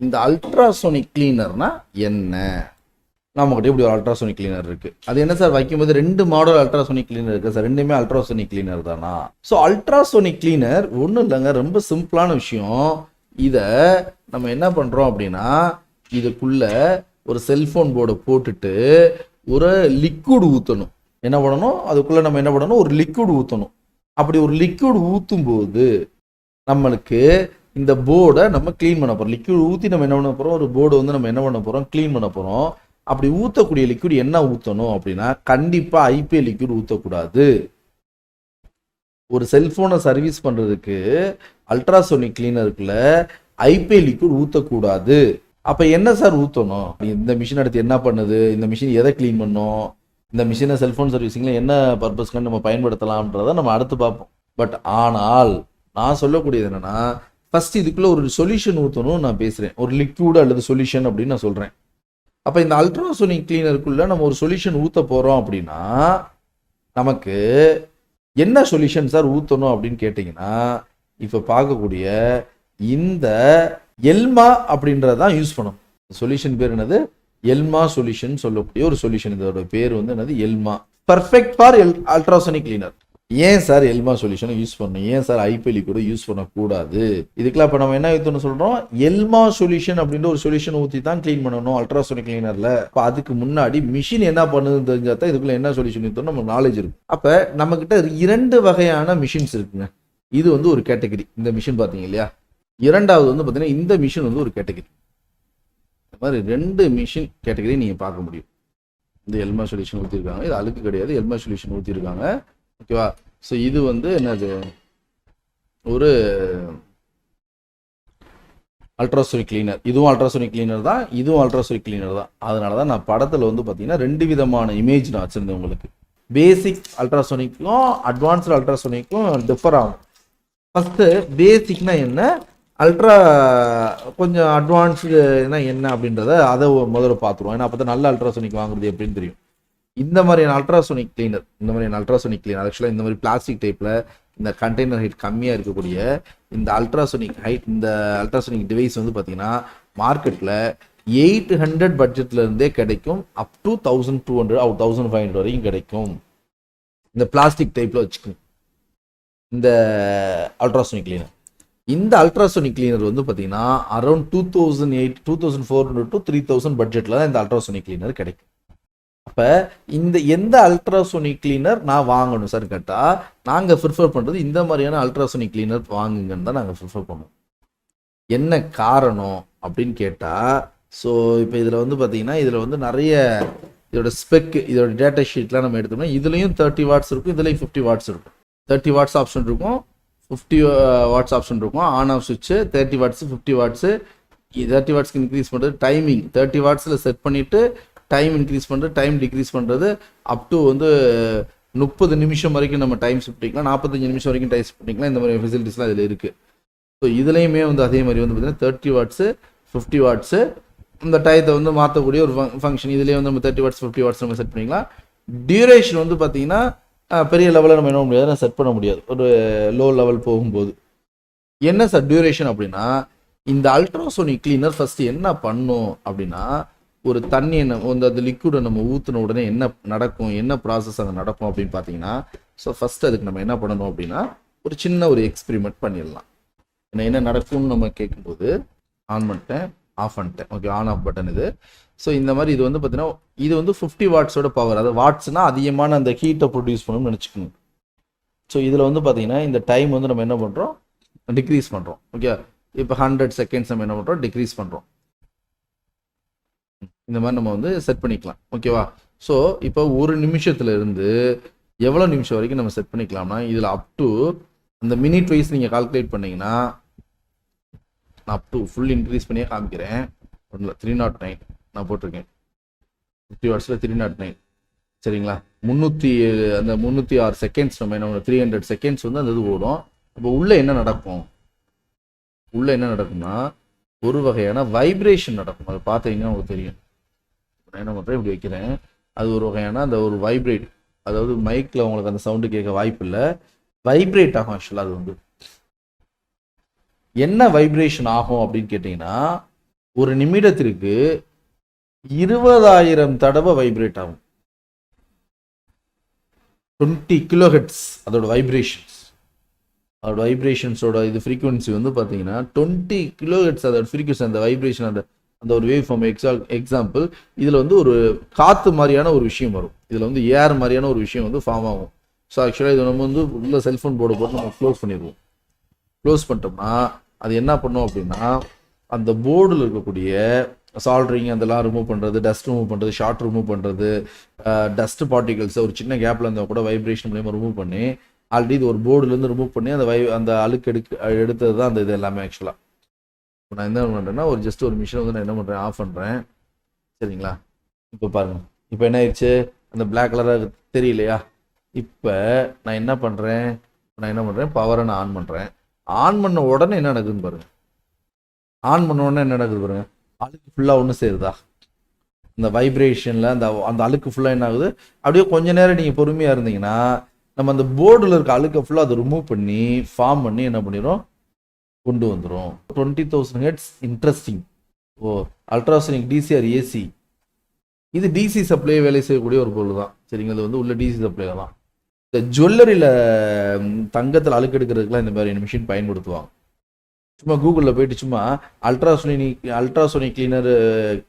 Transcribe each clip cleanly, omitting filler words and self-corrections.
இந்த அல்ட்ராசோனிக் கிளீனர்னா என்ன? நம்மகிட்ட இப்படி ஒரு அல்ட்ராசோனிக் கிளீனர் இருக்கு. அது என்ன சார் வைக்கும்போது 2 மாடல் அல்ட்ராசோனிக் கிளீனர் இருக்கு சார், ரெண்டுமே அல்ட்ராசோனிக் கிளீனர் தானா? ஸோ அல்ட்ராசோனிக் கிளீனர் ஒன்றும் இல்லைங்க, ரொம்ப சிம்பிளான விஷயம். இதை நம்ம என்ன பண்றோம் அப்படின்னா, இதுக்குள்ள ஒரு செல்போன் போர்டை போட்டுட்டு ஒரு லிக்விட் ஊற்றணும். என்ன பண்ணணும், அதுக்குள்ள நம்ம என்ன பண்ணணும், ஒரு லிக்விட் ஊற்றணும். அப்படி ஒரு லிக்விட் ஊற்றும் போது நம்மளுக்கு இந்த போர்டை நம்ம க்ளீன் பண்ண போகிறோம். லிக்விட் ஊற்றி நம்ம என்ன பண்ண போகிறோம், ஒரு போர்டு வந்து நம்ம என்ன பண்ண போகிறோம், க்ளீன் பண்ண போகிறோம். அப்படி ஊற்றக்கூடிய லிக்விட் என்ன ஊற்றணும் அப்படின்னா, கண்டிப்பாக ஐபிஏ லிக்விட் ஊற்றக்கூடாது. ஒரு செல்ஃபோனை சர்வீஸ் பண்ணுறதுக்கு அல்ட்ராசோனிக் கிளீனருக்குள்ள ஐபிஏ லிக்விட் ஊற்றக்கூடாது. அப்போ என்ன சார் ஊற்றணும்? இந்த மிஷின் எடுத்து என்ன பண்ணுது, இந்த மிஷின் எதை க்ளீன் பண்ணும், இந்த மிஷினை செல்ஃபோன் சர்வீஸிங்கில் என்ன பர்பஸ்க்கு நம்ம பயன்படுத்தலாம்ன்றதை நம்ம அடுத்து பார்ப்போம். பட் ஆனால் நான் சொல்லக்கூடியது என்னன்னா, ஃபர்ஸ்ட் இதுக்குள்ள ஒரு சொல்யூஷன் ஊற்றணும் நான் பேசுகிறேன். ஒரு லிக்விட் அல்லது சொல்யூஷன் அப்படின்னு நான் சொல்கிறேன். அப்போ இந்த அல்ட்ராசோனிக் கிளீனருக்குள்ள நம்ம ஒரு சொல்யூஷன் ஊற்ற போகிறோம் அப்படின்னா, நமக்கு என்ன சொல்யூஷன் சார் ஊற்றணும் அப்படின்னு கேட்டிங்கன்னா, இப்போ பார்க்கக்கூடிய இந்த எல்மா அப்படின்றதான் யூஸ் பண்ணணும். சொல்யூஷன் பேர் என்னது, எல்மா சொல்யூஷன் சொல்லக்கூடிய ஒரு சொல்யூஷன். இதோட பேர் வந்து என்னது, Elma. Perfect for ultrasonic cleaner. ஏன் சார் எல்மா சொல்யூஷனை யூஸ் பண்ணணும், ஏன் சார் ஐபிஎல் கூட யூஸ் பண்ணக்கூடாது? இதுக்கெல்லாம் இப்போ நம்ம என்ன ஊற்றணும் சொல்கிறோம், எல்மா சொல்யூஷன் அப்படின்ற ஒரு சொல்யூஷன் ஊற்றி தான் க்ளீன் பண்ணணும் அல்ட்ராசோனிக் கிளீனரில். இப்போ அதுக்கு முன்னாடி மிஷின் என்ன பண்ணுதுன்னு தெரிஞ்சால் தான் இதுக்குள்ள என்ன சொல்யூஷன் ஊற்றணும் நமக்கு நாலேஜ் இருக்கும். அப்போ நம்மக்கிட்ட 2 வகையான மிஷின்ஸ் இருக்குங்க. இது வந்து ஒரு கேட்டகரி, இந்த மிஷின் பார்த்தீங்க இல்லையா. இரண்டாவது வந்து பார்த்தீங்கன்னா இந்த மிஷின் வந்து ஒரு கேட்டகரி. இந்த மாதிரி 2 மிஷின் கேட்டகரி நீங்கள் பார்க்க முடியும். இந்த எல்மா சொல்யூஷன் ஊற்றிருக்காங்க, இது அழுக்கு கிடையாது, எல்மா சொல்யூஷன் ஊற்றிருக்காங்க. ஓகேவா? ஸோ இது வந்து என்னது, ஒரு அல்ட்ராசோனிக் கிளீனர். இதுவும் அல்ட்ராசோனிக் கிளீனர் தான், இதுவும் அல்ட்ராசோனிக் கிளீனர் தான். அதனால தான் நான் படத்தில் வந்து பார்த்தீங்கன்னா 2 விதமான இமேஜ் நான் வச்சுருந்தேன் உங்களுக்கு. பேசிக் அல்ட்ராசோனிக்கும் அட்வான்ஸ்டு அல்ட்ராசோனிக்கும் டிஃபர் ஆகும். ஃபஸ்ட்டு பேசிக்னா என்ன, அல்ட்ரா கொஞ்சம் அட்வான்ஸ்டுனா என்ன அப்படின்றத அதை முதல்ல பார்த்துருவோம். ஏன்னா அப்போ தான் நல்ல அல்ட்ராசோனிக் வாங்குறது எப்படின்னு தெரியும். இந்த மாதிரியான அல்ட்ராசோனிக் கிளீனர், இந்த மாதிரியான அல்ட்ராசோனிக் கிளீனர் ஆக்சுவலாக இந்த மாதிரி பிளாஸ்டிக் டைப்பில் இந்த கண்டெய்னர் ஹைட் கம்மியாக இருக்கக்கூடிய இந்த அல்ட்ராசோனிக் ஹைட், இந்த அல்ட்ராசோனிக் டிவைஸ் வந்து பார்த்தீங்கன்னா மார்க்கெட்டில் 800 பட்ஜெட்லேருந்தே கிடைக்கும், அப் டு 1200 1500 வரைக்கும் கிடைக்கும். இந்த பிளாஸ்டிக் டைப்பில் வச்சுக்கணும் இந்த அல்ட்ராசோனிக் கிளீனர். இந்த அல்ட்ராசோனிக் கிளீனர் வந்து பார்த்தீங்கன்னா அரௌண்ட் 2400 to 3000 பட்ஜெட்டில் தான் இந்த அல்ட்ராசோனிக் கிளீனர் கிடைக்கும். அப்போ இந்த எந்த அல்ட்ராசோனிக் கிளீனர் நான் வாங்கணும் சார் கேட்டால், நாங்கள் ப்ரிஃபர் பண்ணுறது இந்த மாதிரியான அல்ட்ராசோனிக் கிளீனர் வாங்குங்கன்னு தான் நாங்கள் ப்ரிஃபர் பண்ணுவோம். என்ன காரணம் அப்படின்னு கேட்டால், ஸோ இப்போ இதில் வந்து பார்த்தீங்கன்னா இதில் வந்து நிறைய இதோட ஸ்பெக், இதோட டேட்டா ஷீட்லாம் நம்ம எடுத்தோம்னா இதுலேயும் 30 வாட்ஸ் இருக்கும், இதுலேயும் 50 வாட்ஸ் இருக்கும். 30 வாட்ஸ் ஆப்ஷன் இருக்கும், 50 வாட்ஸ் ஆப்ஷன் இருக்கும். ஆன் ஆஃப் சுவிட்சு 30 வாட்ஸு 50 வாட்ஸு. 30 வாட்ஸ்க்கு இன்க்ரீஸ் பண்ணுறது, டைமிங் 30 வாட்ஸில் செட் பண்ணிவிட்டு டைம் இன்க்ரீஸ் பண்ணுறது, டைம் டிக்ரீஸ் பண்ணுறது, அப் டு வந்து 30 நிமிஷம் வரைக்கும் நம்ம டைம் ஷிஃப்ட் பண்ணிக்கலாம், 45 நிமிஷம் வரைக்கும் டைம் ஷிஃப்ட் பண்ணிக்கலாம். இந்த மாதிரி ஃபெசிலிட்டிஸ்லாம் இதில் இருக்குது. ஸோ இதுலேயுமே வந்து அதே மாதிரி வந்து பார்த்தீங்கன்னா 30 வாட்ஸு 50 வாட்ஸு இந்த டயத்தை வந்து மாற்றக்கூடிய ஒரு ஃபங்க்ஷன். இதுலேயே வந்து நம்ம 30 வாட்ஸ் 50 வாட்ஸ் நம்ம செட் பண்ணிக்கலாம். டியூரேஷன் வந்து பார்த்தீங்கன்னா பெரிய லெவலில் நம்ம என்ன பண்ண முடியாது, செட் பண்ண முடியாது ஒரு லோ லெவல் போகும்போது. என்ன சார் டியூரேஷன் அப்படின்னா, இந்த அல்ட்ராசோனிக் கிளீனர் ஃபஸ்ட்டு என்ன பண்ணும் அப்படின்னா, ஒரு தண்ணியை அந்த லிக்விடை நம்ம ஊற்றின உடனே என்ன நடக்கும், என்ன ப்ராசஸ் அங்கே நடக்கும் அப்படின்னு பார்த்தீங்கன்னா, ஸோ ஃபஸ்ட்டு அதுக்கு நம்ம என்ன பண்ணணும் அப்படின்னா, ஒரு சின்ன ஒரு எக்ஸ்பெரிமெண்ட் பண்ணிடலாம். என்ன நடக்கும்னு நம்ம கேட்கும்போது ஆன் பண்ணிட்டேன், ஆஃப் பண்ணிட்டேன். ஓகே, ஆன் ஆஃப் பட்டன் இது. ஸோ இந்த மாதிரி இது வந்து பார்த்தீங்கன்னா இது வந்து 50 வாட்ஸோட பவர். அதாவது வாட்ஸ்னால் அதிகமான அந்த ஹீட்டை ப்ரொடியூஸ் பண்ணணும்னு நினச்சிக்கணும். ஸோ இதில் வந்து பார்த்தீங்கன்னா இந்த டைம் வந்து நம்ம என்ன பண்ணுறோம், டிக்ரீஸ் பண்ணுறோம். ஓகே, இப்போ 100 செகண்ட்ஸ் நம்ம என்ன பண்ணுறோம், டிக்ரீஸ் பண்ணுறோம். இந்த மாதிரி நம்ம வந்து செட் பண்ணிக்கலாம். ஓகேவா? ஸோ இப்போ ஒரு நிமிஷத்துல இருந்து எவ்வளோ நிமிஷம் வரைக்கும் நம்ம செட் பண்ணிக்கலாம்னா, இதில் அப் டு அந்த மினிட் வைஸ் நீங்கள் கால்குலேட் பண்ணிங்கன்னா, நான் அப் டு ஃபுல் இன்க்ரீஸ் பண்ணியே காமிக்கிறேன். 309 நான் போட்டிருக்கேன். 50 வாட்ஸில் 309. சரிங்களா? 306 செகண்ட்ஸ் நம்ம என்ன 300 செகண்ட்ஸ் வந்து அந்த இது ஓடும். அப்போ உள்ளே என்ன நடக்கும், உள்ளே என்ன நடக்கும்னா ஒரு வகையான வைப்ரேஷன் நடக்கும். அதை பார்த்தீங்கன்னா உங்களுக்கு தெரியும். நான் என்ன பண்ணுறேன், இப்படி வைக்கிறேன். அது ஒரு வகையான அந்த ஒரு வைப்ரேட், அதாவது மைக்கில் உங்களுக்கு அந்த சவுண்டு கேட்க வாய்ப்பு இல்லை, வைப்ரேட் ஆகும். ஆக்சுவலாக அது வந்து என்ன வைப்ரேஷன் ஆகும் அப்படின்னு கேட்டிங்கன்னா ஒரு நிமிடத்திற்கு 20,000 தடவை வைப்ரேட் ஆகும். 20 கிலோஹெர்ட்ஸ் அதோட வைப்ரேஷன்ஸ். அதோட வைப்ரேஷன்ஸோட இது ஃப்ரீக்வன்சி வந்து பார்த்தீங்கன்னா 20 கிலோஹெர்ட்ஸ் அதோட ஃப்ரீக்வன்சி, அந்த வைப்ரேஷன், அந்த ஒரு வேவ் ஃபார்ம். எக்ஸாம்பிள் இதில் வந்து ஒரு காற்று மாதிரியான ஒரு விஷயம் வரும், இதில் வந்து ஏர் மாதிரியான ஒரு விஷயம் வந்து ஃபார்ம் ஆகும். ஸோ ஆக்சுவலாக இது நம்ம வந்து உள்ள செல்ஃபோன் போர்டை போட்டு நம்ம க்ளோஸ் பண்ணிடுவோம். க்ளோஸ் பண்ணிட்டோம்னா அது என்ன பண்ணும் அப்படின்னா அந்த போர்டில் இருக்கக்கூடிய சால்ட்ரிங் அதெல்லாம் ரிமூவ் பண்ணுறது, டஸ்ட் ரிமூவ் பண்ணுறது, ஷார்ட் ரிமூவ் பண்ணுறது, டஸ்ட் பார்ட்டிகல்ஸை ஒரு சின்ன கேப்பில் இருந்தால் கூட வைப்ரேஷன் மூலியமாக ரிமூவ் பண்ணி ஆல்ரெடி இது ஒரு போர்டுலேருந்து ரிமூவ் பண்ணி அந்த அழுக்கு எடுத்தது தான் அந்த இது எல்லாமே. ஆக்சுவலாக இப்போ நான் என்ன பண்ணுறேன்னா ஒரு ஜஸ்ட் ஒரு மிஷினை வந்து நான் என்ன பண்ணுறேன், ஆஃப் பண்ணுறேன். சரிங்களா? இப்போ பாருங்கள், இப்போ என்ன ஆயிடுச்சு, அந்த பிளாக் கலராக தெரியலையா? இப்போ நான் என்ன பண்ணுறேன், பவரை நான் ஆன் பண்ணுறேன். ஆன் பண்ண உடனே என்ன நடக்குதுன்னு பாருங்கள். ஆன் பண்ண உடனே என்ன நடக்குது பாருங்கள், அழுக்கு ஃபுல்லாக ஒன்று சேருதா? இந்த வைப்ரேஷனில் அந்த அழுக்கு ஃபுல்லாக என்ன ஆகுது, அப்படியே கொஞ்ச நேரம் நீங்கள் பொறுமையாக இருந்தீங்கன்னா நம்ம அந்த போர்டில் இருக்க அழுக்கை ஃபுல்லாக அதை ரிமூவ் பண்ணி ஃபார்ம் பண்ணி என்ன பண்ணிடும், கொண்டு வந்துடும். 20,000 hertz. Interesting. Ultrasonic TCR AC, இது டிசி சப்ளை வேலை செய்யக்கூடிய ஒரு பொருள் தான். சரிங்க, இது வந்து உள்ள டிசி சப்ளைல தான். இந்த ஜுவல்லரியில் தங்கத்தில் அழுக்கு எடுக்கிறதுக்குலாம் இந்த மாதிரி மிஷின் பயன்படுத்துவாங்க. சும்மா கூகுளில் போயிட்டு சும்மா அல்ட்ராசோனிக்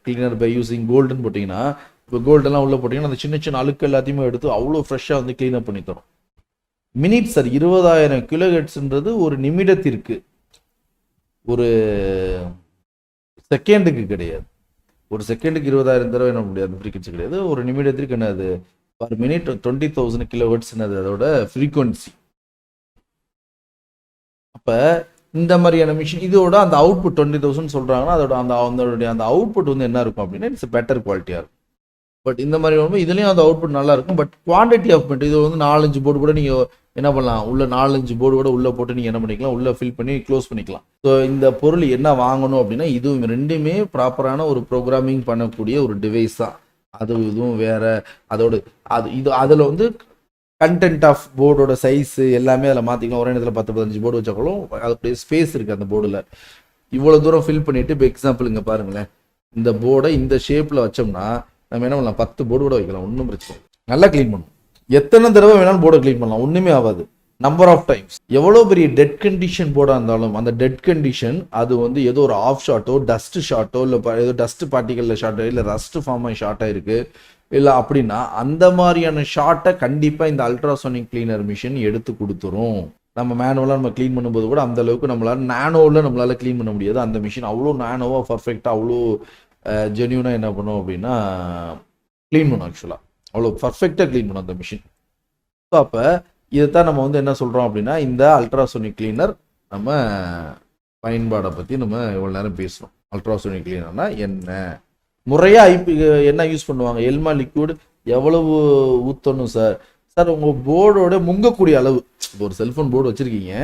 கிளீனர் பை யூஸிங் கோல்டுன்னு போட்டிங்கன்னா, இப்போ கோல்டெல்லாம் உள்ளே போட்டிங்கன்னா அந்த சின்ன சின்ன அழுக்கு எல்லாத்தையுமே எடுத்து அவ்வளோ ஃப்ரெஷ்ஷாக வந்து க்ளீனப் பண்ணி தரும். மினிட் சார் 20,000 கிலோஹெர்ட்ஸ்ன்றது ஒரு நிமிடத்திற்கு, ஒரு செகண்டுக்கு கிடையாது. ஒரு செகண்டுக்கு 20,000 தடவை என்ன முடியாது, ஃப்ரீக்வன்சி கிடையாது. ஒரு நிமிடத்திற்கு என்னது, பர் மினிட் 20,000 கிலோஹெர்ட்ஸ் அதோட ஃப்ரீக்வன்சி. அப்போ இந்த மாதிரியான மிஷின் இதோட அந்த அவுட்புட் 20,000 சொல்கிறாங்கன்னா அதோட அந்த அவுட்புட் வந்து என்ன இருக்கும் அப்படின்னா இட்ஸ் பெட்டர் குவாலிட்டியாக இருக்கும். பட் இந்த மாதிரி வந்து இதுலேயும் அந்த அவுட்புட் நல்லா இருக்கும். பட் குவான்டிட்டி ஆஃப் மெட்டீரியல் இது வந்து 4-5 போர்டு கூட நீங்கள் என்ன பண்ணலாம், உள்ள 4-5 போர்டு கூட உள்ளே போட்டு நீங்கள் என்ன பண்ணிக்கலாம், உள்ளே ஃபில் பண்ணி க்ளோஸ் பண்ணிக்கலாம். ஸோ இந்த பொருள் என்ன வாங்கணும் அப்படின்னா இதுவும் ரெண்டுமே ப்ராப்பரான ஒரு ப்ரோக்ராமிங் பண்ணக்கூடிய ஒரு டிவைஸ் தான். அது இதுவும் வேற அதில் வந்து கண்டென்ட் ஆஃப் போர்டோட சைஸு எல்லாமே அதில் மாற்றிக்கலாம். ஒரே நேரத்தில் 10-15 போர்டு வச்சாலும் அதுடைய ஸ்பேஸ் இருக்குது அந்த போர்டில். இவ்வளோ தூரம் ஃபில் பண்ணிவிட்டு இப்போ எக்ஸாம்பிள் இங்கே பாருங்களேன், இந்த போர்டை இந்த ஷேப்பில் வச்சோம்னா நம்ம என்ன பண்ணலாம், 10 போர்டு கூட வைக்கலாம், ஒன்றும் பிரச்சனை. நல்லா க்ளீன் பண்ணணும், எத்தனை தடவை வேணாலும் போர்டை க்ளீன் பண்ணலாம், ஒன்றுமே ஆகாது. Number of times. எவ்வளோ பெரிய டெட் கண்டிஷன் போர்டாக இருந்தாலும் அந்த டெட் கண்டிஷன் அது வந்து ஏதோ ஒரு ஆஃப் ஷாட்டோ டஸ்ட் ஷாட்டோ இல்லை ஏதோ டஸ்ட் பார்ட்டிகளில் ஷாட்டோ இல்லை ரஸ்ட் ஃபார்ம் ஆகி ஷார்ட்டாக இருக்குது இல்லை அப்படின்னா அந்த மாதிரியான ஷார்ட்டை கண்டிப்பாக இந்த அல்ட்ராசோனிக் கிளீனர் மிஷின் எடுத்து கொடுத்துரும். நம்ம மேனுவலாக நம்ம க்ளீன் பண்ணும்போது கூட அந்த அளவுக்கு நம்மளால் க்ளீன் பண்ண முடியாது. அந்த மிஷின் அவ்வளோ நானோவாக பர்ஃபெக்டாக அவ்வளோ ஜென்யூனாக என்ன பண்ணும் அப்படின்னா க்ளீன் பண்ணும். ஆக்சுவலாக அவ்வளோ பர்ஃபெக்டாக க்ளீன் பண்ணும் அந்த மிஷின். ஸோ அப்போ இதைத்தான் நம்ம வந்து என்ன சொல்கிறோம் அப்படின்னா இந்த அல்ட்ராசோனிக் கிளீனர் நம்ம பயன்பாடை பற்றி நம்ம இவ்வளோ நேரம் பேசுகிறோம். அல்ட்ராசோனிக் கிளீனர்னா என்ன, முறையாக என்ன யூஸ் பண்ணுவாங்க, எல்மா லிக்விட் எவ்வளவு ஊற்றணும் சார் உங்கள் போர்டோட முங்கக்கூடிய அளவு. இப்போ ஒரு செல்ஃபோன் போர்டு வச்சுருக்கீங்க,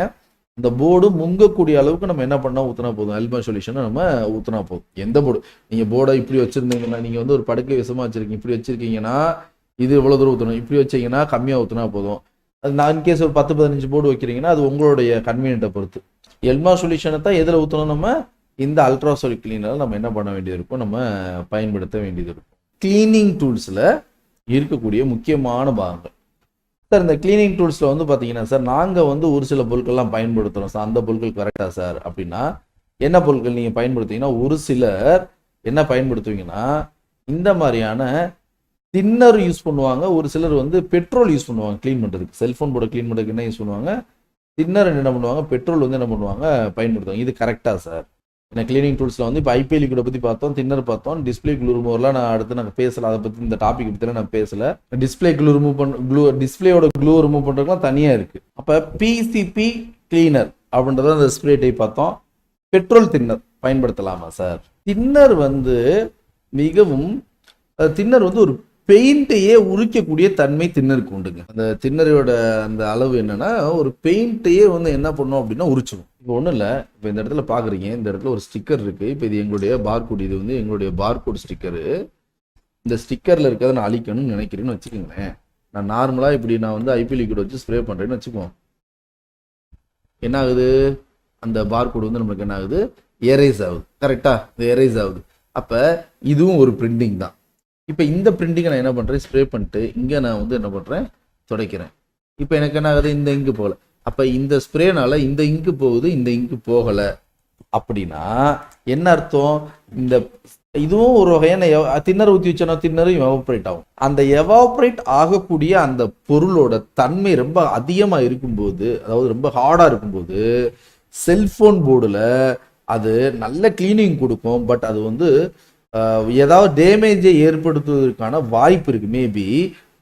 இந்த போர்டு முங்கக்கூடிய அளவுக்கு நம்ம என்ன பண்ணால் ஊற்றினா போதும், எல்மா சொல்யூஷனை நம்ம ஊற்றினா போதும். எந்த போர்டு நீங்கள் போர்டை இப்படி வச்சுருந்தீங்கன்னா, நீங்கள் வந்து ஒரு படுக்கை விஷமாக வச்சுருக்கீங்க, இப்படி வச்சுருக்கீங்கன்னா இது இவ்வளோ தூரம் ஊற்றணும், இப்படி வச்சிங்கன்னா கம்மியாக ஊற்றினா போதும். அது நான் இன்கேஸ் ஒரு 10-15 போர்டு வைக்கிறீங்கன்னா அது உங்களுடைய கன்வீனியன்ட்டை பொறுத்து. எல்மா சொல்யூஷனை தான் எதில் ஊற்றணும், நம்ம இந்த அல்ட்ராசோனிக் கிளீனர் நம்ம என்ன பண்ண வேண்டியது இருக்கும், நம்ம பயன்படுத்த வேண்டியது இருக்கும். கிளீனிங் டூல்ஸில் இருக்கக்கூடிய முக்கியமான பாகங்கள் சார். இந்த கிளீனிங் டூல்ஸில் வந்து பார்த்தீங்கன்னா சார் நாங்கள் வந்து ஒரு சில பொருட்கள்லாம் பயன்படுத்துகிறோம் சார், அந்த பொருட்கள் கரெக்டாக சார் அப்படின்னா என்ன பொருட்கள் நீங்கள் பயன்படுத்துவீங்கன்னா, ஒரு சிலர் என்ன பயன்படுத்துவீங்கன்னா இந்த மாதிரியான தின்னர் யூஸ் பண்ணுவாங்க. ஒரு சிலர் வந்து பெட்ரோல் யூஸ் பண்ணுவாங்க க்ளீன் பண்ணுறதுக்கு. செல்ஃபோன் போர்டை க்ளீன் பண்ணுறதுக்கு என்ன யூஸ் பண்ணுவாங்க, தின்னர் என்ன பண்ணுவாங்க, பெட்ரோல் வந்து என்ன பண்ணுவாங்க பயன்படுத்துவாங்க. இது கரெக்டாக சார்? ஏன்னா கிளீனிங் டூல்ஸில் வந்து இப்போ ஐபிஎல் லிக்விடை பற்றி பார்த்தோம், தின்னர் பார்த்தோம், டிஸ்பிளே க்ளூ ரிமூவர்லாம் நான் அடுத்து நாங்கள் பேசலை, அதை பற்றி இந்த டாபிக் பற்றிலாம் நான் பேசலை. டிஸ்பிளே க்ளூ ரிமூவ் டிஸ்பிளேயோட க்ளூ ரிமூவ் பண்ணுறதுலாம் தனியாக இருக்குது. அப்போ பிசிபி கிளீனர் அப்படின்றத அந்த ஸ்ப்ரே டைப் பார்த்தோம். பெட்ரோல் தின்னர் பயன்படுத்தலாமா சார்? தின்னர் வந்து மிகவும் தின்னர் வந்து ஒரு பெயிண்ட்டையே உரிக்கக்கூடிய தன்மை தின்னருக்கு உண்டுங்க. அந்த தின்னரோட அந்த அளவு என்னன்னா ஒரு பெயிண்ட்டையே வந்து என்ன பண்ணும் அப்படின்னா உரிச்சிடும். இப்போ ஒன்றும் இல்லை, இப்போ இந்த இடத்துல பார்க்குறீங்க, இந்த இடத்துல ஒரு ஸ்டிக்கர் இருக்குது. இப்போ இது எங்களுடைய பார்கோட், இது வந்து எங்களுடைய பார்கோட் ஸ்டிக்கரு. இந்த ஸ்டிக்கரில் இருக்கிறத நான் அழிக்கணும்னு நினைக்கிறேன்னு வச்சுக்கோங்களேன். நான் நார்மலாக இப்படி நான் வந்து ஐபி லிக்விட் வச்சு ஸ்ப்ரே பண்ணுறேன்னு வச்சுக்குவோம். என்ன ஆகுது, அந்த பார்கோடு வந்து நமக்கு என்ன ஆகுது, எரேஸ் ஆகுது. கரெக்டா, இது எரேஸ் ஆகுது. அப்போ இதுவும் ஒரு பிரிண்டிங் தான். இப்போ இந்த பிரிண்டிங்கை நான் என்ன பண்ணுறேன், ஸ்ப்ரே பண்ணிட்டு இங்கே நான் வந்து என்ன பண்ணுறேன், துடைக்கிறேன். இப்போ எனக்கு என்ன ஆகுது, இந்த இங்கு போகலை. அப்போ இந்த ஸ்ப்ரேனால இந்த இங்கு போகுது, இந்த இங்கு போகலை அப்படின்னா என்ன அர்த்தம், இந்த இதுவும் ஒரு வகையான தின்னர் ஊற்றி வச்சோன்னா தின்னரும் எவாப்ரேட் ஆகும். அந்த எவாப்ரேட் ஆகக்கூடிய அந்த பொருளோட தன்மை ரொம்ப அதிகமாக இருக்கும்போது, அதாவது ரொம்ப ஹார்டாக இருக்கும்போது செல்ஃபோன் போர்டில் அது நல்ல கிளீனிங் கொடுக்கும். பட் அது வந்து ஏதாவது டேமேஜை ஏற்படுத்துவதற்கான வாய்ப்பு இருக்குது. மேபி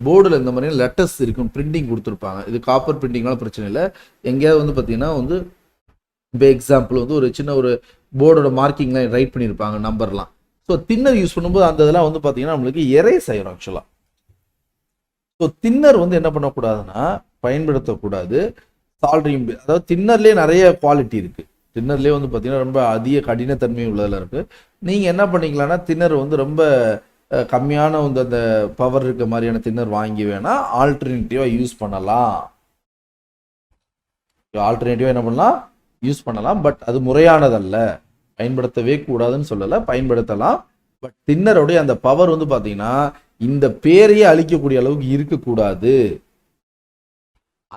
போர்டில் இந்த மாதிரி லெட்டர்ஸ் இருக்கும், பிரிண்டிங் கொடுத்துருப்பாங்க. இது காப்பர் பிரிண்டிங்னால பிரச்சனை இல்லை. எங்கேயாவது வந்து பார்த்தீங்கன்னா வந்து இப்போ எக்ஸாம்பிள் வந்து ஒரு சின்ன ஒரு போர்டோட மார்க்கிங்லாம் ரைட் பண்ணியிருப்பாங்க, நம்பர்லாம். ஸோ தின்னர் யூஸ் பண்ணும்போது அந்த இதெல்லாம் வந்து பார்த்தீங்கன்னா நம்மளுக்கு எரேஸ் ஆயிரும் ஆக்சுவலாக. ஸோ தின்னர் வந்து என்ன பண்ணக்கூடாதுன்னா பயன்படுத்தக்கூடாது. சால்ட்ரியும், அதாவது தின்னர்லேயே நிறைய குவாலிட்டி இருக்குது. தின்னர்லேயே வந்து பார்த்தீங்கன்னா ரொம்ப அதிக கடினத்தன்மை உள்ளதில் இருக்குது. நீங்கள் என்ன பண்ணிக்கலாம்னா தின்னர் வந்து ரொம்ப கம்மியான வந்து அந்த பவர் இருக்க மாதிரியான தின்னர் வாங்கி வேணால் ஆல்டர்னேட்டிவாக யூஸ் பண்ணலாம். ஆல்டர்னேட்டிவாக என்ன பண்ணலாம், யூஸ் பண்ணலாம். பட் அது முறையானதல்ல, பயன்படுத்தவே கூடாதுன்னு சொல்லலை, பயன்படுத்தலாம். பட் தின்னருடைய அந்த பவர் வந்து பார்த்தீங்கன்னா இந்த பேரையே அழிக்கக்கூடிய அளவுக்கு இருக்கக்கூடாது.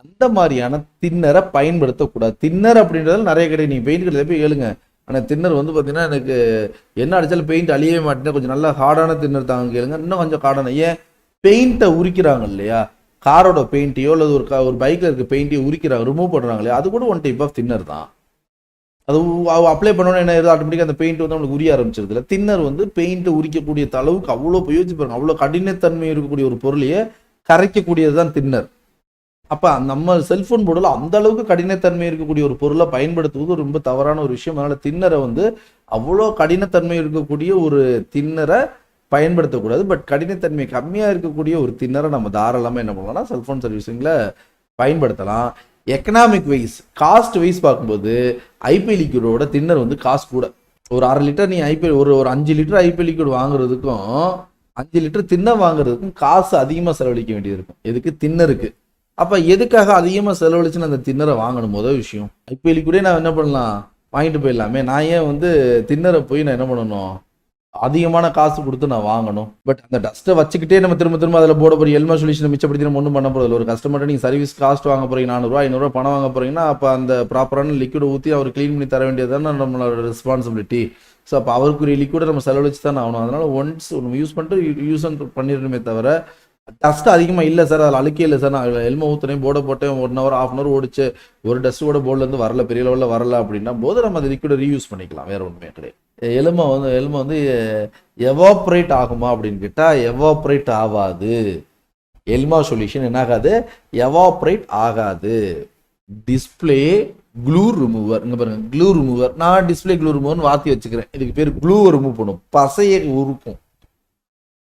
அந்த மாதிரியான தின்னரை பயன்படுத்தக்கூடாது. தின்னர் அப்படின்றது நிறைய கிடையாது. நீங்கள் பெயிண்ட் கடையில் போய் கேளுங்க. ஆனால் தின்னர் வந்து பார்த்தீங்கன்னா எனக்கு என்ன அடித்தாலும் பெயிண்ட் அழியவே மாட்டேன், கொஞ்சம் நல்லா ஹார்டான தின்னர் தாங்க கேளுங்க, இன்னும் கொஞ்சம் ஹார்டான. ஏன், பெயிண்ட்டை உரிக்கிறாங்க இல்லையா, காரோட பெயிண்ட்டையோ அல்லது ஒரு பைக்கில் இருக்க பெயிண்ட்டையோ உரிக்கிறாங்க, ரிமூவ் பண்ணுறாங்க இல்லையா, அது கூட ஒன் டைப் ஆஃப் தின்னர் தான். அது அப்ளை பண்ணோன்னு என்ன ஆயிடுது, ஆட்டோமேட்டிக்காக அந்த பெயிண்ட் வந்து நம்மளுக்கு உரிய ஆரம்பிச்சிருது இல்லை. தின்னர் வந்து பெயிண்ட்டை உரிக்கக்கூடிய அளவுக்கு அவ்வளோ யோசிச்சு பாருங்க, அவ்வளோ கடினத்தன்மை இருக்கக்கூடிய ஒரு பொருளையே கரைக்கக்கூடியது தான் தின்னர். அப்போ நம்ம செல்ஃபோன் போர்டில் அந்த அளவுக்கு கடினத்தன்மை இருக்கக்கூடிய ஒரு பொருளை பயன்படுத்துவது ரொம்ப தவறான ஒரு விஷயம். அதனால் தின்னரை வந்து அவ்வளோ கடினத்தன்மை இருக்கக்கூடிய ஒரு தின்னரை பயன்படுத்தக்கூடாது. பட் கடினத்தன்மை கம்மியாக இருக்கக்கூடிய ஒரு தின்னரை நம்ம தாராளமாக என்ன பண்ணலாம்னா செல்ஃபோன் சர்வீஸிங்கில் பயன்படுத்தலாம். எக்கனாமிக் வைஸ், காஸ்ட் வைஸ் பார்க்கும்போது ஐபி லிக்விடோட தின்னர் வந்து காஸ்ட் கூட. ஒரு 1/2 லிட்டர் நீ ஐபி ஒரு 5 லிட்டர் ஐபி லிக்விட் வாங்குறதுக்கும் 5 லிட்டர் தின்னர் வாங்குறதுக்கும் காசு அதிகமாக செலவழிக்க வேண்டியது இருக்கும். எதுக்கு, தின்னருக்கு. அப்போ எதுக்காக அதிகமாக செலவழிச்சுன்னு அந்த தின்னரை வாங்கணும்? முதல் விஷயம், ஐபிஎல் கூட நான் என்ன பண்ணலாம், வாங்கிட்டு போயிடலாமே. நான் ஏன் வந்து தின்னரை போய் நான் என்ன பண்ணணும், அதிகமான காசு கொடுத்து நான் வாங்கணும்? பட் அந்த டஸ்ட்டை வச்சுக்கிட்டே நம்ம திரும்ப திரும்ப அதில் போட போகிற எல்மா சொல்யூஷனை மிச்சப்படுத்தி நம்ம ஒன்றும் பண்ண போகிறதில்ல. ஒரு கஸ்டமர்கிட்ட நீங்கள் சர்வீஸ் காஸ்ட் வாங்க போகிறீங்க, 400 500 பணம் வாங்க போகிறீங்கன்னா அப்போ அந்த ப்ராப்பரான லிக்விட் ஊற்றி அவர் க்ளீன் பண்ணி தர வேண்டியது தானே நம்மளோட ரெஸ்பான்சிபிலிட்டி. ஸோ அப்போ அவருக்குரிய லிக்விடை நம்ம செலவழிச்சு தான் ஆகணும். அதனால் ஒன்ஸ் நம்ம யூஸ் பண்ணிட்டு பண்ணிடணுமே தவிர, டஸ்ட் அதிகமாக இல்லை சார், அதில் அழுக்கே இல்லை சார், நான் எல்மை ஊற்றுனேன், போர்டை போட்டேன், 1 hour 1/2 hour ஓடிச்சு, ஒரு டஸ்ட் கூட போர்ட்லேருந்து வரல, பெரிய லெவலில் வரல அப்படின்னா போது நம்ம அந்த லிக்விடை ரீயூஸ் பண்ணிக்கலாம், வேறு ஒன்றுமே கிடையாது. எலுமை வந்து எவாப்ரேட் ஆகுமா அப்படின்னு கேட்டால் எவாப்ரேட் ஆகாது. எல்மா சொல்யூஷன் என்ன ஆகாது, எவாப்ரேட் ஆகாது. டிஸ்பிளே க்ளூ ரிமூவர், இங்கே பாருங்க, க்ளூ ரிமூவர். நான் டிஸ்பிளே க்ளூ ரிமூவர்னு வார்த்தை வச்சுக்கிறேன். இதுக்கு பேர் க்ளூவை ரிமூவ் பண்ணும். பசையை உருக்கும்.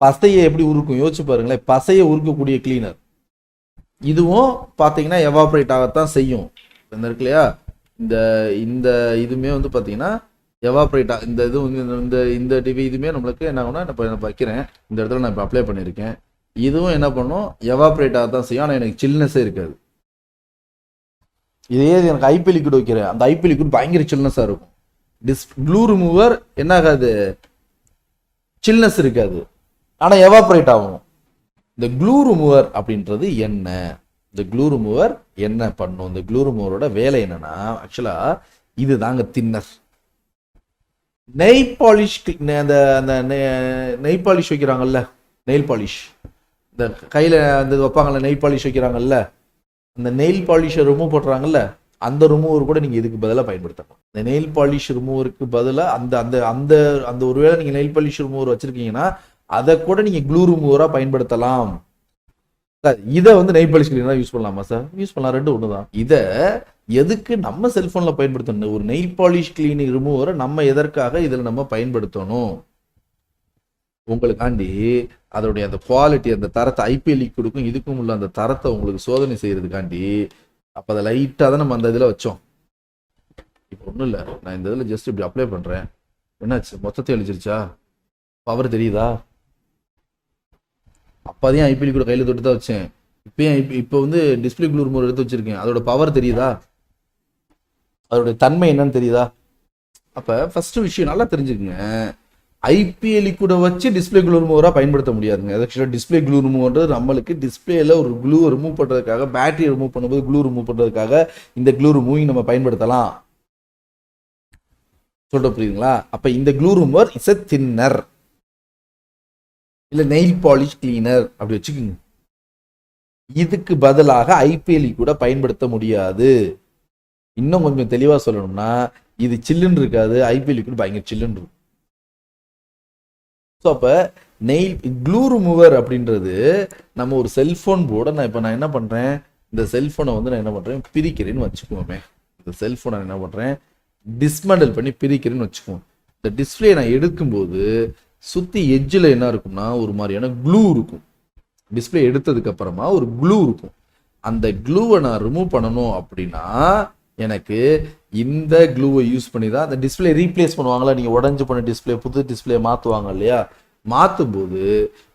பசையை எப்படி உருக்கும் யோசிச்சு பாருங்களேன், பசையை உருக்கக்கூடிய கிளீனர். இதுவும் பார்த்தீங்கன்னா எவாப்ரேட் ஆகத்தான் செய்யும். இந்த இருக்கு இல்லையா, இந்த இதுவுமே வந்து பார்த்தீங்கன்னா எவாப்ரேட் இந்த இது இந்த டிவி இதுவுமே நம்மளுக்கு என்ன ஆகும்னா, இப்போ நான் வைக்கிறேன் இந்த இடத்துல, நான் இப்போ அப்ளை பண்ணியிருக்கேன், இதுவும் என்ன பண்ணும், எவாப்ரேட் ஆகத்தான் செய்யும். ஆனால் எனக்கு சில்னஸே இருக்காது. இதே எனக்கு ஐபி லிக்விட் வைக்கிறேன், அந்த ஐபி லிக்விட் பயங்கர சில்னஸாக இருக்கும். க்ளூ ரிமூவர் என்ன ஆகாது, சில்னஸ் இருக்காது, ஆனால் எவாப்ரேட் ஆகும். இந்த க்ளூ ரிமூவர் அப்படின்றது என்ன, இந்த க்ளூ ரிமூவர் என்ன பண்ணும், இந்த க்ளூ ரிமூவரோட வேலை என்னன்னா, ஆக்சுவலாக இது தாங்க தின்னர். நெய் பாலிஷ், அந்த நெய் பாலிஷ் வைக்கிறாங்கல்ல, நெயில் பாலிஷ், இந்த கையில் அந்த வைப்பாங்கல்ல, நெய் பாலிஷ் வைக்கிறாங்கல்ல, அந்த நெயில் பாலிஷை ரிமூவ் பண்ணுறாங்கல்ல, அந்த ரிமூவர் கூட நீங்கள் இதுக்கு பதிலாக பயன்படுத்தணும். இந்த நெயில் பாலிஷ் ரிமூவருக்கு பதிலாக அந்த அந்த அந்த அந்த ஒருவேளை நீங்கள் நெயில் பாலிஷ் ரிமூவர் வச்சுருக்கீங்கன்னா அதை கூட நீங்கள் க்ளூ ரிமூவராக பயன்படுத்தலாம். சார் இதை வந்து நெயில் பாலிஷ் கிளீனராக யூஸ் பண்ணலாமா சார்? யூஸ் பண்ணலாம், ரெண்டு ஒன்று தான். இதை எதுக்கு நம்ம செல்ஃபோனில் பயன்படுத்தணும்? ஒரு நெயில் பாலிஷ் கிளீனிங் ரிமூவரை நம்ம எதற்காக இதில் நம்ம பயன்படுத்தணும்? உங்களுக்காண்டி அதோடைய அந்த குவாலிட்டி, அந்த தரத்தை, ஐபிஎல் லிக்விடுக்கும் இதுக்கும் உள்ள அந்த தரத்தை உங்களுக்கு சோதனை செய்யறதுக்காண்டி அப்போ அதை லைட்டாக தான் நம்ம அந்த இதில் வச்சோம். இப்போ ஒன்றும் இல்லை, நான் இந்த இதில் ஜஸ்ட் இப்படி அப்ளை பண்ணுறேன், என்னாச்சு, மொத்தத்தை அழிச்சிருச்சா, பவர் தெரியுதா? அப்போதையும் ஐபிஎல் லிக்விட் கையில் தொட்டு தான் வச்சேன், இப்போ வந்து டிஸ்பிளே க்ளூ ரிமூவர் எடுத்து வச்சிருக்கேன், அதோட பவர் தெரியுதா? அதோடைய தன்மை என்னன்னு தெரியுதா? அப்போ ஃபர்ஸ்ட் விஷயம் நல்லா தெரிஞ்சுக்குங்க, ஐபிஎல் கூட வச்சு டிஸ்பிளே க்ளூ ரிமூவராக பயன்படுத்த முடியாதுங்க. ஆக்சுவலாக டிஸ்பிளே க்ளூ ரிமூவர்ன்றது நம்மளுக்கு டிஸ்பிளேல ஒரு க்ளூ ரிமூவ் பண்ணுறதுக்காக, பேட்டரி ரிமூவ் பண்ணும்போது க்ளூ ரிமூவ் பண்ணுறதுக்காக இந்த க்ளூ ரிமூவிங் நம்ம பயன்படுத்தலாம். சொல்ற புரியுதுங்களா? அப்போ இந்த glue remover is a thinner, இல்லை நெயில் பாலிஷ் கிளீனர் அப்படி வச்சுக்கோங்க. இதுக்கு பதிலாக ஐபிஎல் கூட பயன்படுத்த முடியாது. இன்னும் கொஞ்சம் தெளிவாக சொல்லணும்னா, இது சில்லுன்னு இருக்காது, ஐபிஎல் கூட பயங்கர சில்லுன்னு இருக்கும். ஸோ அப்போ க்ளூ ரிமூவர் அப்படின்றது நம்ம ஒரு செல்ஃபோன் போர்டை நான் என்ன பண்ணுறேன், இந்த செல்ஃபோனை வந்து நான் என்ன பண்ணுறேன் பிரிக்கிறேன்னு வச்சுக்குவோமே. இந்த செல்ஃபோனை என்ன பண்ணுறேன் டிஸ்மேண்டில் பண்ணி பிரிக்கிறேன்னு வச்சுக்குவோம். இந்த டிஸ்பிளே நான் எடுக்கும்போது சுற்றி எட்ஜில் என்ன இருக்கும்னா ஒரு மாதிரியான க்ளூ இருக்கும். டிஸ்பிளே எடுத்ததுக்கு அப்புறமா ஒரு க்ளூ இருக்கும். அந்த க்ளூவை நான் ரிமூவ் பண்ணணும் அப்படின்னா எனக்கு இந்த க்ளூவை யூஸ் பண்ணி தான் அந்த டிஸ்பிளே ரீப்ளேஸ் பண்ணுவாங்களா. நீங்கள் உடஞ்சி போன டிஸ்பிளே புது டிஸ்பிளே மாற்றுவாங்க இல்லையா, மாற்றும் போது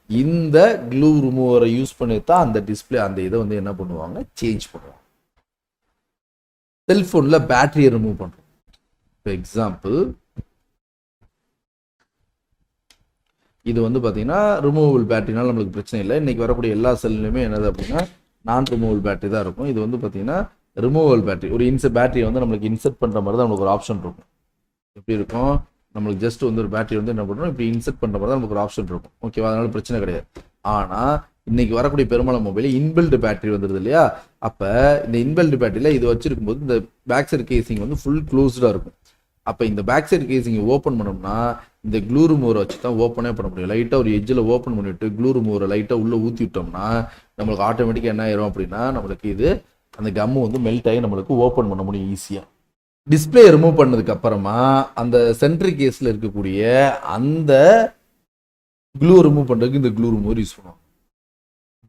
இந்த க்ளூ ரிமூவரை யூஸ் பண்ணி தான் அந்த டிஸ்பிளே அந்த இதை வந்து என்ன பண்ணுவாங்க சேஞ்ச் பண்ணுவாங்க. செல்ஃபோனில் பேட்டரியை ரிமூவ் பண்ணுறோம். இப்போ எக்ஸாம்பிள் இது வந்து பார்த்தீங்கன்னா ரிமூவபிள் பேட்டரினால நம்மளுக்கு பிரச்சனை இல்லை. இன்றைக்கி வரக்கூடிய எல்லா செல்லுமே என்னது அப்படின்னா நான் ரிமூவபிள் பேட்டரி தான் இருக்கும். இது வந்து பார்த்தீங்கன்னா ரிமூவல் பேட்டரி. ஒரு பேட்டரியை வந்து நம்மளுக்கு இன்செர்ட் பண்ணுற மாதிரி தான் நம்மளுக்கு ஒரு ஆப்ஷன் இருக்கும். எப்படி இருக்கும், நம்மளுக்கு ஜஸ்ட் வந்து ஒரு பேட்டரி வந்து என்ன பண்ணுறோம் இப்படி இன்செர்ட் பண்ணுற மாதிரி தான் நமக்கு ஒரு ஆப்ஷன் இருக்கும். ஓகேவா, அதனால பிரச்சனை கிடையாது. ஆனால் இன்னைக்கு வரக்கூடிய பெரும்பாலான மொபைல் இன்பில்ட் பேட்டரி வந்துடுது இல்லையா. அப்போ இந்த இன்பில்ட் பேட்டரியில் இது வச்சிருக்கும் போது இந்த பேக் சைடு கேசிங் வந்து ஃபுல் க்ளோஸ்டாக இருக்கும். அப்போ இந்த பேக் சைடு கேசிங்கை ஓப்பன் பண்ணோம்னா இந்த க்ளூ ரிமூவரை வச்சு தான் ஓப்பனே பண்ண முடியும். லைட்டாக ஒரு எட்ஜில் ஓப்பன் பண்ணிவிட்டு க்ளூ ரிமூவரை லைட்டாக உள்ளே ஊற்றி விட்டோம்னா நம்மளுக்கு ஆட்டோமேட்டிக்காக என்ன ஆயிரும் அப்படின்னா நம்மளுக்கு இது அந்த கம்மு வந்து மெல்ட் ஆகி நம்மளுக்கு ஓப்பன் பண்ண முடியும் ஈஸியாக. டிஸ்பிளே ரிமூவ் பண்ணதுக்கு அப்புறமா அந்த சென்ட்ரி கேஸில் இருக்கக்கூடிய அந்த க்ளூ ரிமூவ் பண்ணுறதுக்கு இந்த க்ளூ ரிமூவர் யூஸ் பண்ணுவோம்.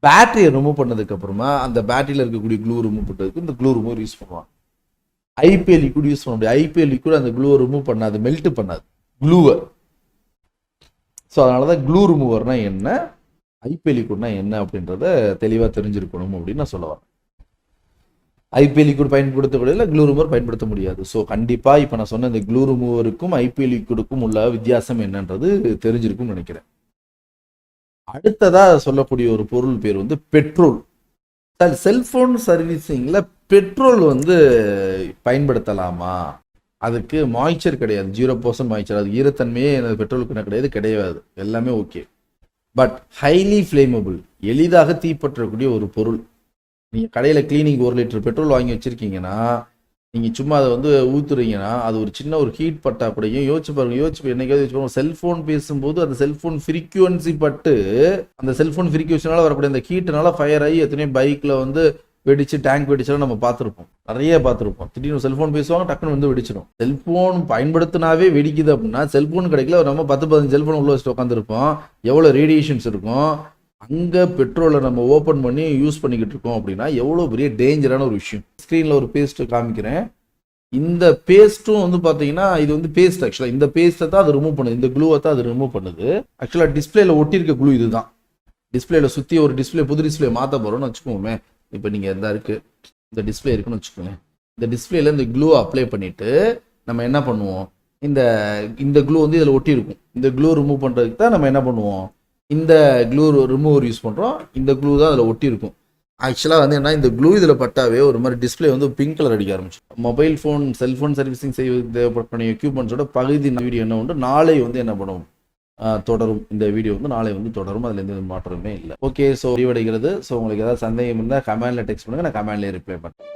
பேட்டரியை ரிமூவ் பண்ணதுக்கு அப்புறமா அந்த பேட்டரியில் இருக்கக்கூடிய க்ளூ ரிமூவ் பண்ணுறதுக்கு இந்த க்ளூ ரிமூவர் யூஸ் பண்ணுவாங்க. ஐபிஎல் கூட யூஸ் பண்ண முடியாது. ஐபிஎல் கூட அந்த க்ளூவை ரிமூவ் பண்ணாது, மெல்ட் பண்ணாது க்ளூவை. ஸோ அதனால தான் க்ளூ ரிமூவர்னா என்ன, ஐபிஎல் கூடனா என்ன அப்படின்றத தெளிவாக தெரிஞ்சிருக்கணும் அப்படின்னு நான் சொல்ல வரேன். ஐபிஎல் கூட பயன்படுத்தக்கூடிய இல்லை க்ளூ ரிமூவர் பயன்படுத்த முடியாது. ஸோ கண்டிப்பாக இப்போ நான் சொன்ன இந்த க்ளூ ரிமூவருக்கும் ஐபிஎல் லிக்விடுக்கும் உள்ள வித்தியாசம் என்னன்றது தெரிஞ்சிருக்கும்னு நினைக்கிறேன். அடுத்ததாக சொல்லக்கூடிய ஒரு பொருள் பேர் வந்து பெட்ரோல். செல்ஃபோன் சர்வீசிங்கில் பெட்ரோல் வந்து பயன்படுத்தலாமா? அதுக்கு மாய்ச்சர் கிடையாது, 0% மாய்ச்சர். அது ஈரத்தன்மையே பெட்ரோலுக்கு கிடையாது, எல்லாமே ஓகே. பட் ஹைலி ஃப்ளேமபிள், எளிதாக தீப்பற்றக்கூடிய ஒரு பொருள். நீங்கள் கடையில் கிளீனிங் 1 லிட்டர் பெட்ரோல் வாங்கி வச்சுருக்கீங்கன்னா நீங்கள் சும்மா அதை வந்து ஊற்றுறீங்கன்னா அது ஒரு சின்ன ஒரு ஹீட் பட்டா கூடயும் யோசிச்சு பாருங்க. என்னைக்காவது யோசிச்சு பாருங்க, செல்ஃபோன் பேசும்போது அந்த செல்ஃபோன் ஃப்ரீக்வன்சி பட்டு அந்த செல்ஃபோன் ஃப்ரீக்வன்சினால வரக்கூடிய அந்த ஹீட்டுனால ஃபயர் ஆகி எத்தனையோ பைக்கில் வந்து வெடிச்சு டேங்க் வெடிச்செல்லாம் நம்ம பார்த்துருப்போம், நிறைய பார்த்துருப்போம். திடீர்னு செல்ஃபோன் பேசுவாங்க, டக்குன்னு வந்து வெடிச்சிடும். செல்ஃபோன் பயன்படுத்தினாவே வெடிக்குது அப்படின்னா செல்ஃபோன் கிடைக்கல, நம்ம 10-15 செல்ஃபோன் உள்ள வச்சுட்டு உட்காந்துருப்போம். எவ்வளோ ரேடியேஷன்ஸ் இருக்கும். அங்கே பெட்ரோலை நம்ம ஓப்பன் பண்ணி யூஸ் பண்ணிக்கிட்டு இருக்கோம் அப்படின்னா எவ்வளோ பெரிய டேஞ்சரான ஒரு விஷயம். ஸ்க்ரீனில் ஒரு பேஸ்ட்டு காமிக்கிறேன். இந்த பேஸ்ட்டும் வந்து பார்த்தீங்கன்னா இது வந்து பேஸ்ட். ஆக்சுவலாக இந்த பேஸ்ட்டை தான் அது ரிமூவ் பண்ணுது, இந்த க்ளூவை தான் அது ரிமூவ் பண்ணுது. ஆக்சுவலாக டிஸ்பிளேல ஒட்டியிருக்க க்ளூ இதுதான். டிஸ்பிளேல சுற்றி ஒரு டிஸ்பிளே புது டிஸ்பிளே மாற்ற போகிறோம்னு வச்சுக்கோமே. இப்போ நீங்கள் எந்த இருக்குது இந்த டிஸ்பிளே இருக்குன்னு வச்சுக்கோங்க. இந்த டிஸ்பிளேல இந்த க்ளூவை அப்ளை பண்ணிவிட்டு நம்ம என்ன பண்ணுவோம், இந்த க்ளூ வந்து இதில் ஒட்டியிருக்கும். இந்த க்ளூ ரிமூவ் பண்ணுறதுக்கு தான் நம்ம என்ன பண்ணுவோம், இந்த க்ளூ ரிமூவர் யூஸ் பண்ணுறோம். இந்த க்ளூ தான் அதில் ஒட்டியிருக்கும். ஆக்சுவலாக வந்து என்ன, இந்த க்ளூ இதில் பட்டாவே ஒரு மாதிரி டிஸ்பிளே வந்து பிங்க் கலர் அடிக்க ஆரம்பிச்சு. மொபைல் ஃபோன் செல்ஃபோன் சர்வீசிங் செய்ய தேவைப்பட்ட எக்யூப்மெண்ட்ஸோட பகுதி வீடியோ என்ன உண்டு, நாளை வந்து என்ன பண்ணுவோம் தொடரும். இந்த வீடியோ வந்து நாளை வந்து தொடரும், அதில் எந்த மாற்றமே இல்லை. ஓகே, ஸோ முடிவடைகிறது. ஸோ உங்களுக்கு ஏதாவது சந்தேகம் இருந்தால் கமெண்ட்ல டெக்ஸ்ட் பண்ணுங்கள், நான் கமெண்ட்லேயே ரிப்ளை பண்ணுறேன்.